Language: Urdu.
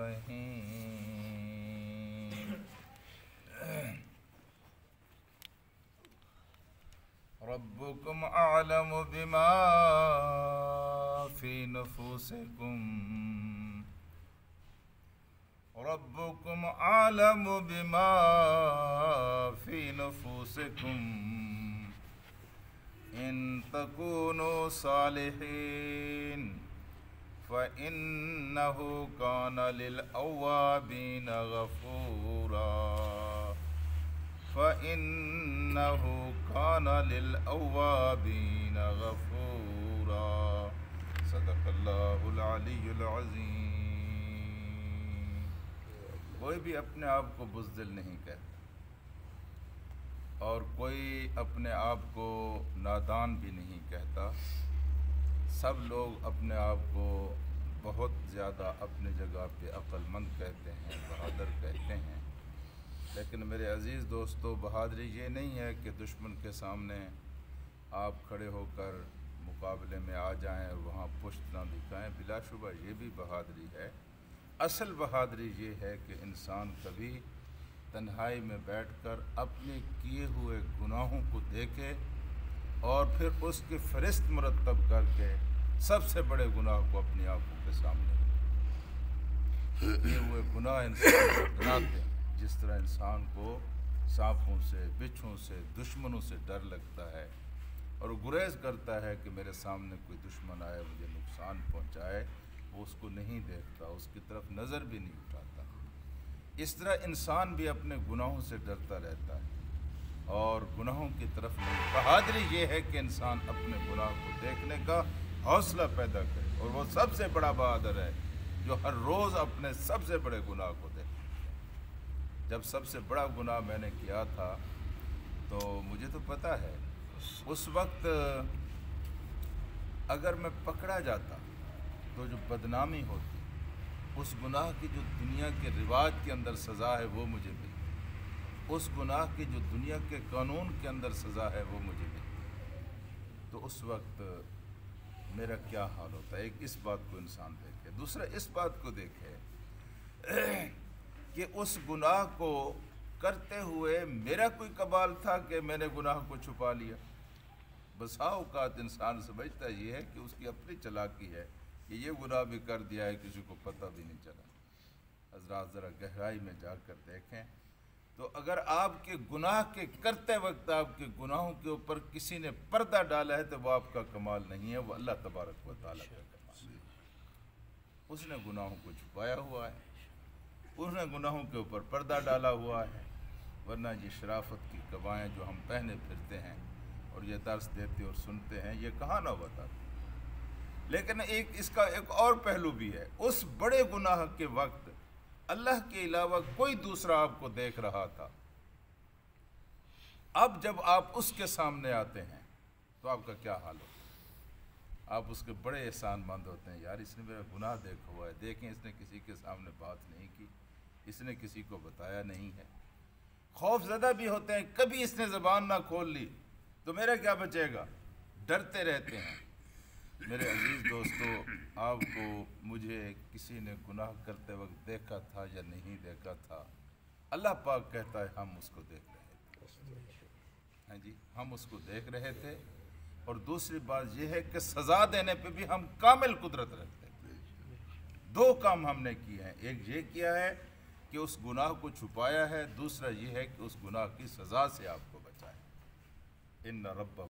الرحيم ربكم أعلم بما في نفوسكم ربكم أعلم بما في نفوسكم إن تكونوا صالحين فإنه كان للأوابين غفورا فإنه كان للأوابين غفورا صدق اللہ العلی العظیم۔ کوئی بھی اپنے آپ کو بزدل نہیں کہتا اور کوئی اپنے آپ کو نادان بھی نہیں کہتا۔ سب لوگ اپنے آپ کو بہت زیادہ اپنی جگہ پہ عقل مند کہتے ہیں، بہادر کہتے ہیں، لیکن میرے عزیز دوستو، بہادری یہ نہیں ہے کہ دشمن کے سامنے آپ کھڑے ہو کر مقابلے میں آ جائیں اور وہاں پشت نہ دکھائیں، بلا شبہ یہ بھی بہادری ہے۔ اصل بہادری یہ ہے کہ انسان کبھی تنہائی میں بیٹھ کر اپنے کیے ہوئے گناہوں کو دیکھے اور پھر اس کی فہرست مرتب کر کے سب سے بڑے گناہ کو اپنی آنکھوں کے سامنے کیے ہوئے گناہ انسان کو ڈراتے ہیں، جس طرح انسان کو سانپوں سے، بچھوں سے، دشمنوں سے ڈر لگتا ہے اور گریز کرتا ہے کہ میرے سامنے کوئی دشمن آئے مجھے نقصان پہنچائے، وہ اس کو نہیں دیکھتا، اس کی طرف نظر بھی نہیں اٹھاتا۔ اس طرح انسان بھی اپنے گناہوں سے ڈرتا رہتا ہے اور گناہوں کی طرف نہیں۔ بہادری یہ ہے کہ انسان اپنے گناہ کو دیکھنے کا حوصلہ پیدا کرے، اور وہ سب سے بڑا بہادر ہے جو ہر روز اپنے سب سے بڑے گناہ کو دیکھے۔ جب سب سے بڑا گناہ میں نے کیا تھا تو مجھے تو پتہ ہے اس وقت اگر میں پکڑا جاتا تو جو بدنامی ہوتی، اس گناہ کی جو دنیا کے رواج کے اندر سزا ہے وہ مجھے ملی، اس گناہ کی جو دنیا کے قانون کے اندر سزا ہے وہ مجھے ملی، تو اس وقت میرا کیا حال ہوتا ہے۔ ایک اس بات کو انسان دیکھے، دوسرا اس بات کو دیکھے کہ اس گناہ کو کرتے ہوئے میرا کوئی کمال تھا کہ میں نے گناہ کو چھپا لیا۔ بسا اوقات انسان سمجھتا یہ ہے کہ اس کی اپنی چالاکی ہے کہ یہ گناہ بھی کر دیا ہے، کسی کو پتہ بھی نہیں چلا۔ حضرات ذرا گہرائی میں جا کر دیکھیں تو اگر آپ کے گناہ کے کرتے وقت آپ کے گناہوں کے اوپر کسی نے پردہ ڈالا ہے تو وہ آپ کا کمال نہیں ہے، وہ اللہ تبارک و تعالیٰ کا کمال ہے۔ اس نے گناہوں کو چھپایا ہوا ہے، اس نے گناہوں کے اوپر پردہ ڈالا ہوا ہے، ورنہ یہ شرافت کی قبائیں جو ہم پہنے پھرتے ہیں اور یہ درس دیتے اور سنتے ہیں، یہ کہاں نہ بتاتے۔ لیکن اس کا ایک اور پہلو بھی ہے، اس بڑے گناہ کے وقت اللہ کے علاوہ کوئی دوسرا آپ کو دیکھ رہا تھا۔ اب جب آپ اس کے سامنے آتے ہیں تو آپ کا کیا حال ہوتا ہے؟ آپ اس کے بڑے احسان مند ہوتے ہیں، یار اس نے میرا گناہ دیکھا ہوا ہے، دیکھیں اس نے کسی کے سامنے بات نہیں کی، اس نے کسی کو بتایا نہیں ہے۔ خوف زدہ بھی ہوتے ہیں، کبھی اس نے زبان نہ کھول لی تو میرا کیا بچے گا، ڈرتے رہتے ہیں۔ میرے عزیز دوستو، آپ کو مجھے کسی نے گناہ کرتے وقت دیکھا تھا یا نہیں دیکھا تھا، اللہ پاک کہتا ہے ہم اس کو دیکھ رہے تھے۔ ہاں جی، ہم اس کو دیکھ رہے تھے، اور دوسری بات یہ ہے کہ سزا دینے پہ بھی ہم کامل قدرت رکھتے ہیں۔ دو کام ہم نے کیے ہیں، ایک یہ کیا ہے کہ اس گناہ کو چھپایا ہے، دوسرا یہ ہے کہ اس گناہ کی سزا سے آپ کو بچایا۔ ان رب